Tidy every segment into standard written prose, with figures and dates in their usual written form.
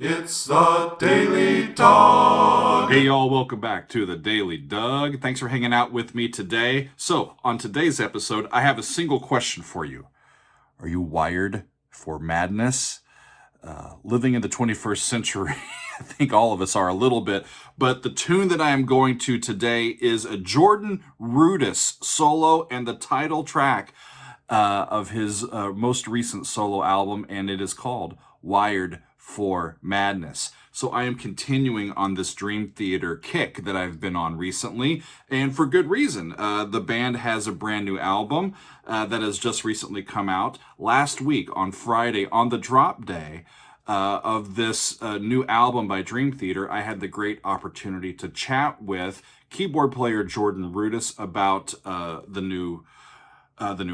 It's the Daily Dog. Hey y'all, welcome back to the Daily Doug. Thanks for hanging out with me today. So, on today's episode, I have a single question for you. Are you wired for madness? Living in the 21st century, I think all of us are a little bit, but the tune that I am going to today is a Jordan Rudess solo and the title track of his most recent solo album, and it is called Wired for Madness. So I am continuing on this Dream Theater kick that I've been on recently, and for good reason. The band has a brand new album that has just recently come out. Last week on Friday, on the drop day of this new album by Dream Theater, I had the great opportunity to chat with keyboard player Jordan Rudess about the new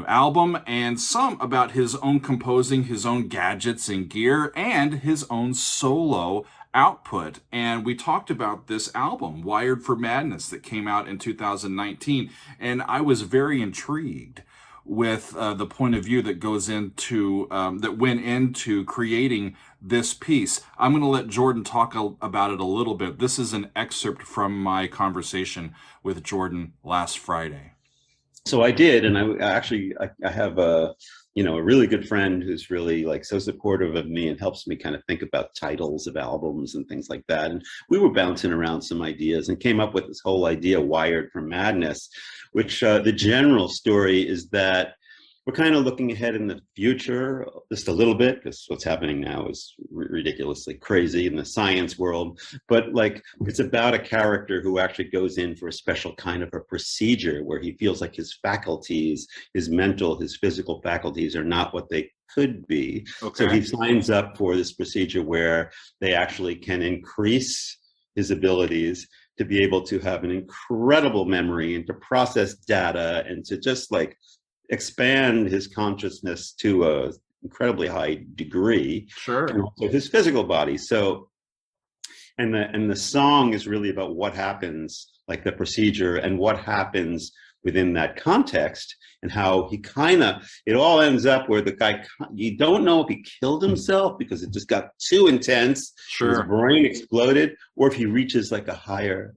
album, and some about his own composing, his own gadgets and gear, and his own solo output. And we talked about this album, Wired for Madness, that came out in 2019. And I was very intrigued with the point of view that goes into, that went into creating this piece. I'm going to let Jordan talk about it a little bit. This is an excerpt from my conversation with Jordan last Friday. So I did, and I have a really good friend who's really like so supportive of me and helps me kind of think about titles of albums and things like that. And we were bouncing around some ideas and came up with this whole idea, Wired for Madness, which the general story is that we're kind of looking ahead in the future just a little bit, because what's happening now is ridiculously crazy in the science world. But like, it's about a character who actually goes in for a special kind of a procedure where he feels like his faculties, his mental, his physical faculties are not what they could be. Okay. So he signs up for this procedure where they actually can increase his abilities to be able to have an incredible memory and to process data and to just like expand his consciousness to a incredibly high degree. Sure. And also his physical body. So, and the song is really about what happens, like the procedure and what happens within that context, and how he it all ends up where the guy, you don't know if he killed himself because it just got too intense. Sure. His brain exploded, or if he reaches like a higher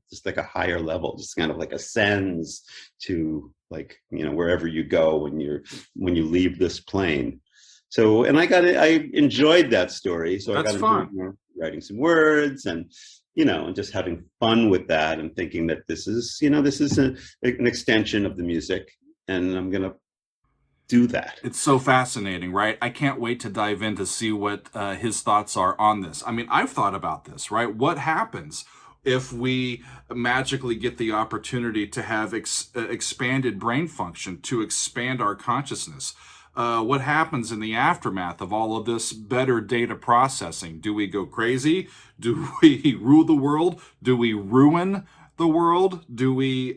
level, just kind of like ascends to like, wherever you go when you leave this plane. So, and I enjoyed that story. So that's I got fun. into writing some words and just having fun with that and thinking that this is an extension of the music, and I'm going to do that. It's so fascinating, right? I can't wait to dive in to see what his thoughts are on this. I mean, I've thought about this, right? What happens if we magically get the opportunity to have expanded brain function, to expand our consciousness? What happens in the aftermath of all of this better data processing? Do we go crazy? Do we rule the world? Do we ruin the world? Do we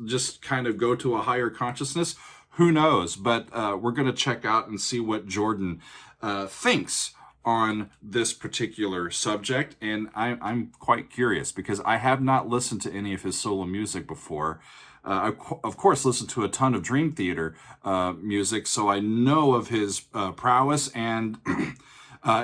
just kind of go to a higher consciousness? Who knows? But we're going to check out and see what Jordan thinks on this particular subject. And I'm quite curious because I have not listened to any of his solo music before. I, of course, listened to a ton of Dream Theater music, so I know of his prowess and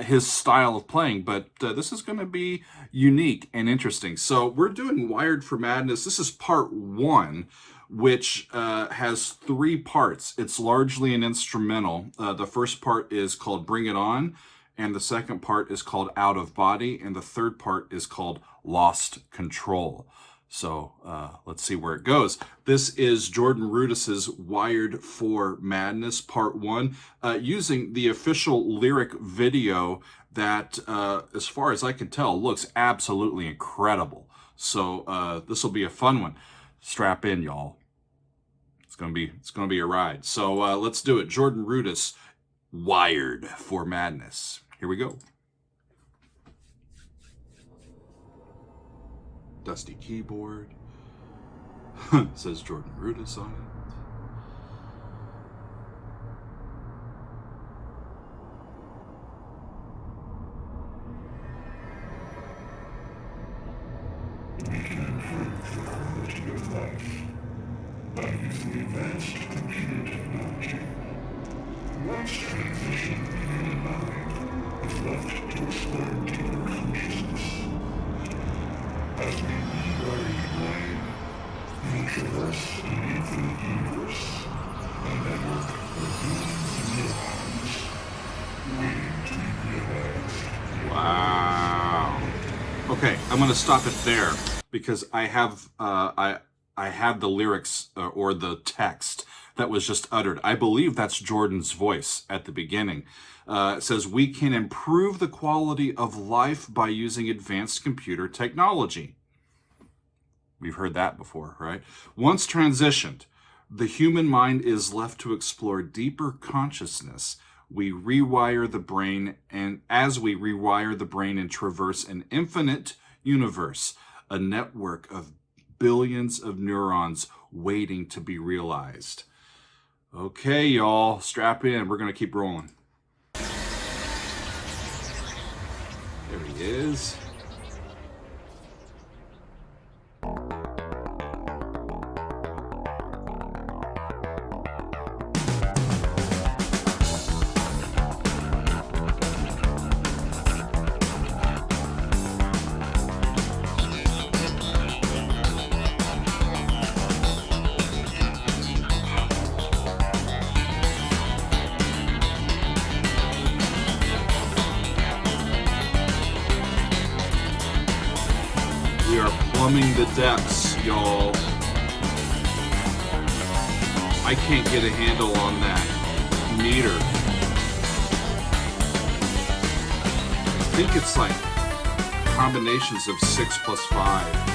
his style of playing, but this is going to be unique and interesting. So we're doing Wired for Madness. This is part one, which has three parts. It's largely an instrumental. The first part is called Bring It On, and the second part is called Out of Body, and the third part is called Lost Control. So let's see where it goes. This is Jordan Rudess's Wired for Madness, Part 1, using the official lyric video that, as far as I can tell, looks absolutely incredible. So this will be a fun one. Strap in, y'all. It's gonna be a ride. So let's do it. Jordan Rudess, Wired for Madness. Here we go. Dusty keyboard. Says Jordan Rudess on We can improve the quality of life by using advanced computer technology. Once transition in your mind left to explore deeper consciousness. As we rewire your brain, you'll traverse an infinite universe, a network of billions of neurons waiting to be realized. Wow. Okay, I'm going to stop it there because I have I had the lyrics or the text that was just uttered. I believe that's Jordan's voice at the beginning. It says, we can improve the quality of life by using advanced computer technology. We've heard that before, right? Once transitioned, the human mind is left to explore deeper consciousness. We rewire the brain, and as we rewire the brain and traverse an infinite universe, a network of billions of neurons waiting to be realized. Okay, y'all, strap in. We're going to keep rolling. There he is. We are plumbing the depths, y'all. I can't get a handle on that meter. I think it's like combinations of 6 plus 5.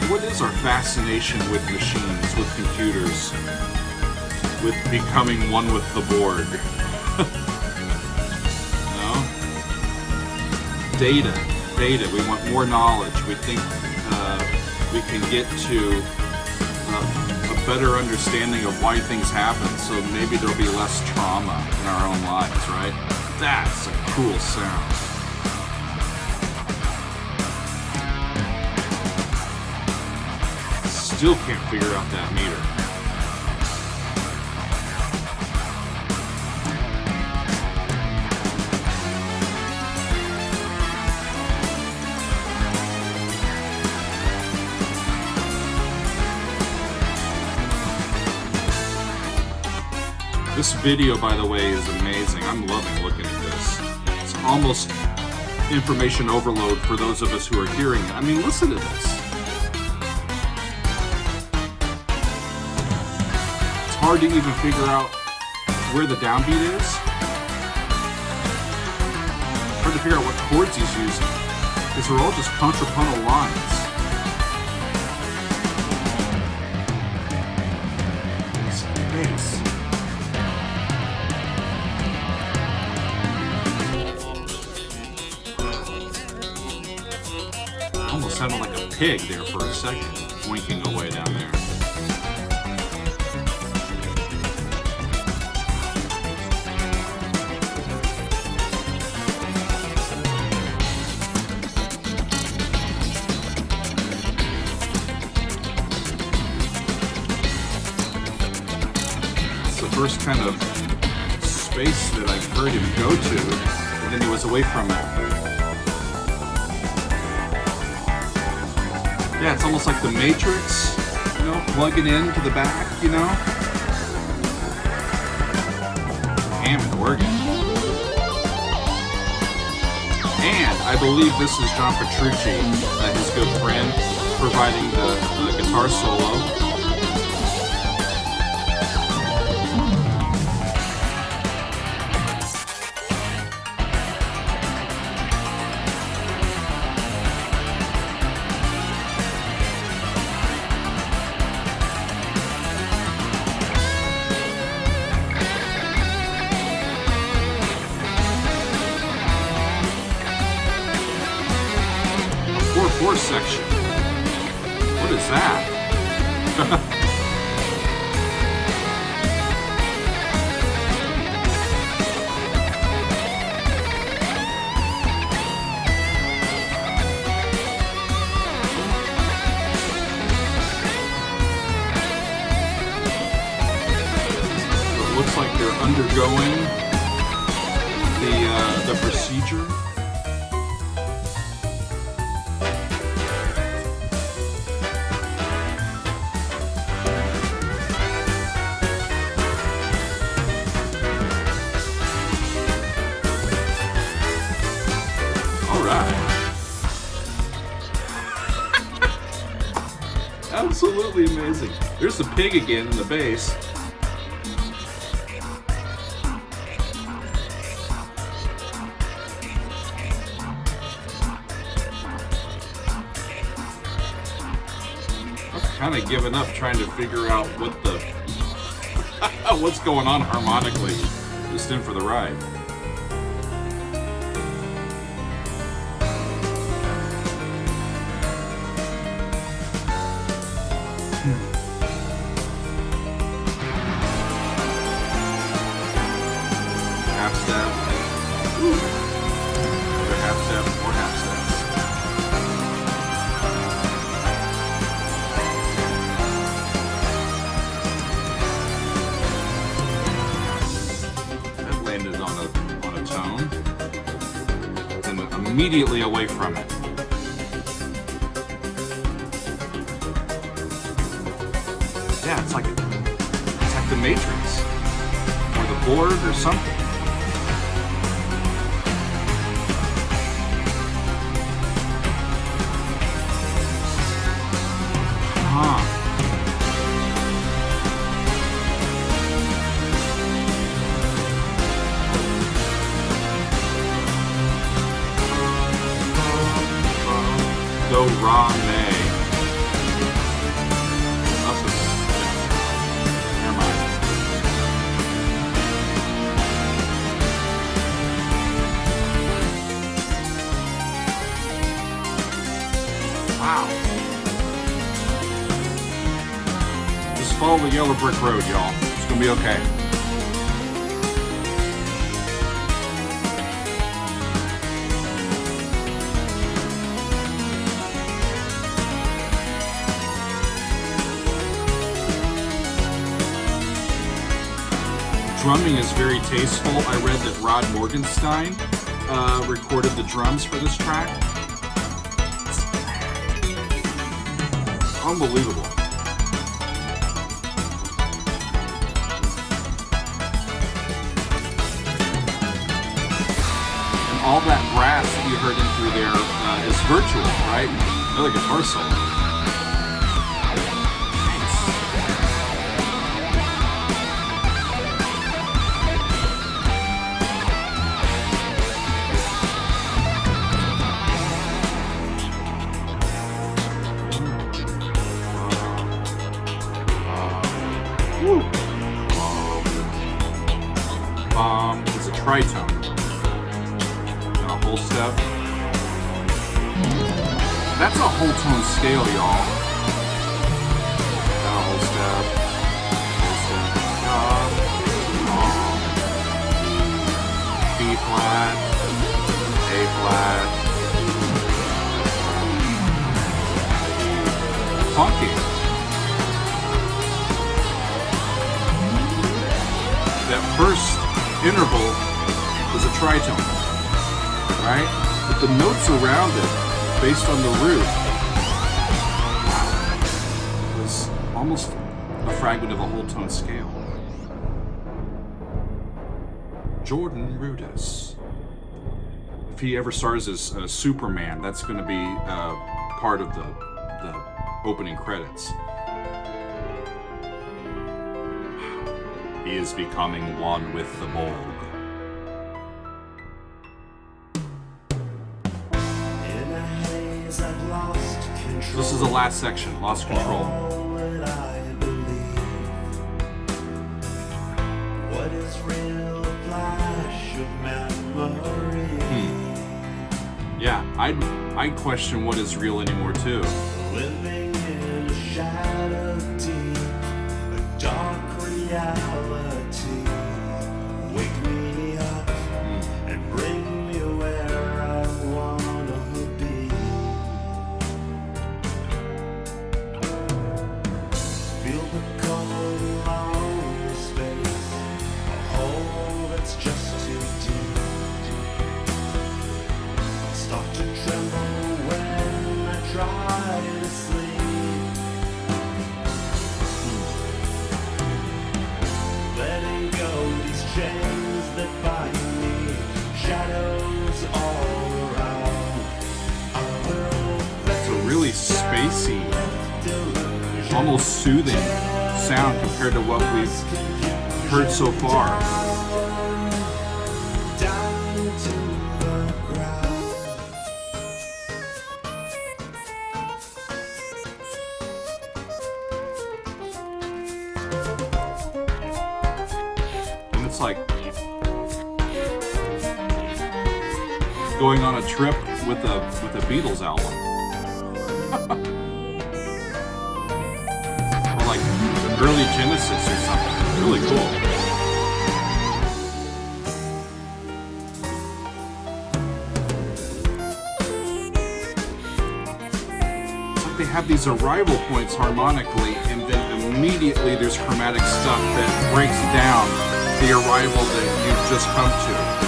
What is our fascination with machines, with computers, with becoming one with the Borg? No? Data. We want more knowledge. We think we can get to a better understanding of why things happen, so maybe there'll be less trauma in our own lives, right? That's a cool sound. Still can't figure out that meter. This video, by the way, is amazing. I'm loving looking at this. It's almost information overload for those of us who are hearing it. I mean, listen to this. Hard to even figure out where the downbeat is. Hard to figure out what chords he's using, because they're all just contrapuntal lines. It's bass. Almost sounded like a pig there for a second, winking away down there. First kind of space that I've heard him go to, and then he was away from it. Yeah, it's almost like the Matrix, you know, plugging into the back, you know. Hammond organ. And I believe this is John Petrucci, his good friend, providing the guitar solo. 4 section. What is that? undergoing the procedure. All right. Absolutely amazing. There's the pig again in the base. Kind of given up trying to figure out what the what's going on harmonically. Just in for the ride. Half step. Another half step. More half steps. Immediately away from it. Yeah, it's like the Matrix or the board or something. Do, ra, me. Up the... Never mind. Wow. Just follow the yellow brick road, y'all. It's gonna be okay. Drumming is very tasteful. I read that Rod Morgenstein recorded the drums for this track. Unbelievable. And all that brass that you heard in through there is virtual, right? Another guitar solo. Is a tritone. And a whole step. That's a whole tone scale, y'all. And a whole step. Whole step. B flat. A flat. Funky. That first interval is a tritone, right? But the notes around it, based on the root, was almost a fragment of a whole tone scale. Jordan Rudess. If he ever stars as Superman, that's going to be part of the opening credits. He is becoming one with the Borg. This is the last section, Lost Control. Yeah, I'd question what is real anymore too. Living in a shadow deep, a dark reality. Wake me up and bring me where I wanna be. Feel the cold long space, a hole really spacey, almost soothing sound compared to what we've heard so far. And it's like going on a trip with a Beatles album. Or like early Genesis or something. Really cool. It's like they have these arrival points harmonically, and then immediately there's chromatic stuff that breaks down the arrival that you've just come to.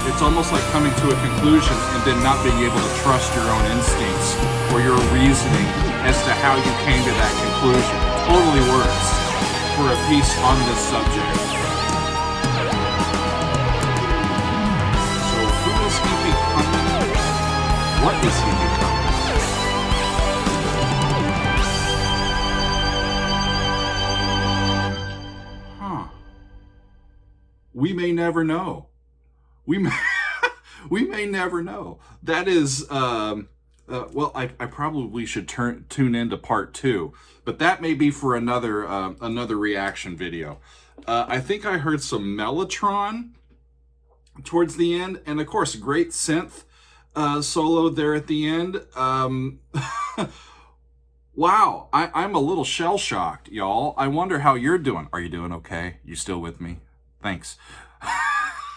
It's almost like coming to a conclusion and then not being able to trust your own instincts or your reasoning as to how you came to that conclusion. Totally works for a piece on this subject. So who is he becoming? What is he becoming? Huh. We may never know. We may never know. That is, well, I probably should tune into part 2, but that may be for another reaction video. I think I heard some Mellotron towards the end, and of course, great synth solo there at the end. Wow, I'm a little shell-shocked, y'all. I wonder how you're doing. Are you doing okay? You still with me? Thanks.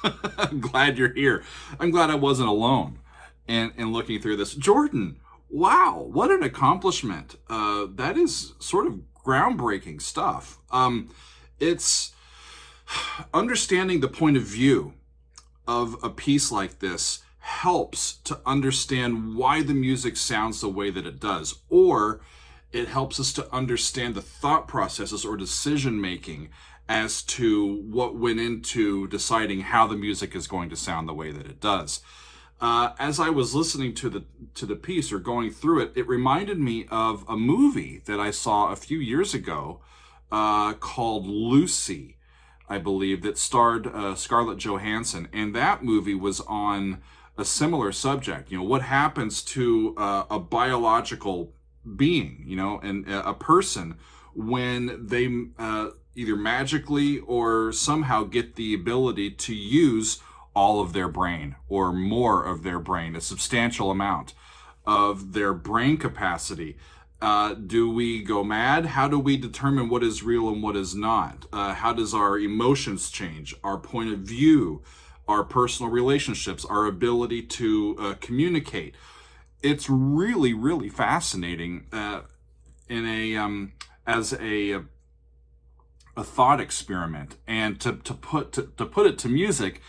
I'm glad you're here. I'm glad I wasn't alone in looking through this. Jordan, wow, what an accomplishment. That is sort of groundbreaking stuff. It's understanding the point of view of a piece like this helps to understand why the music sounds the way that it does, or it helps us to understand the thought processes or decision making as to what went into deciding how the music is going to sound the way that it does. As I was listening to the piece or going through it, it reminded me of a movie that I saw a few years ago called Lucy, I believe, that starred Scarlett Johansson. And that movie was on a similar subject. What happens to a biological being, and a person when they either magically or somehow get the ability to use all of their brain or more of their brain, a substantial amount of their brain capacity. Do we go mad? How do we determine what is real and what is not? How does our emotions change? Our point of view, our personal relationships, our ability to communicate. It's really, really fascinating as a thought experiment, and to put it to music,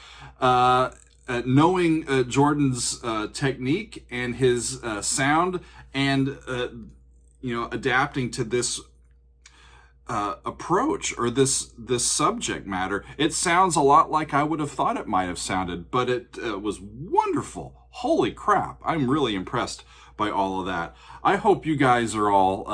knowing Jordan's technique and his sound, and adapting to this approach or this subject matter, it sounds a lot like I would have thought it might have sounded, but it was wonderful. Holy crap! I'm really impressed by all of that. I hope you guys are all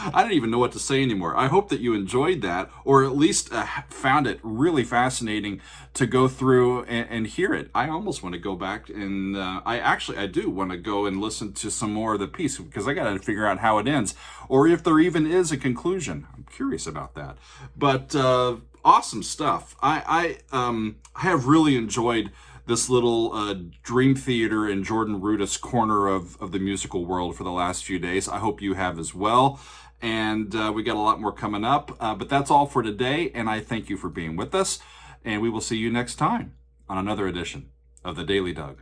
I don't even know what to say anymore. I hope that you enjoyed that, or at least found it really fascinating to go through and hear it. I almost want to go back and I do want to go and listen to some more of the piece, because I got to figure out how it ends, or if there even is a conclusion. I'm curious about that. But awesome stuff. I have really enjoyed this little Dream Theater and Jordan Rudess corner of the musical world for the last few days. I hope you have as well. And we got a lot more coming up. But that's all for today. And I thank you for being with us. And we will see you next time on another edition of The Daily Doug.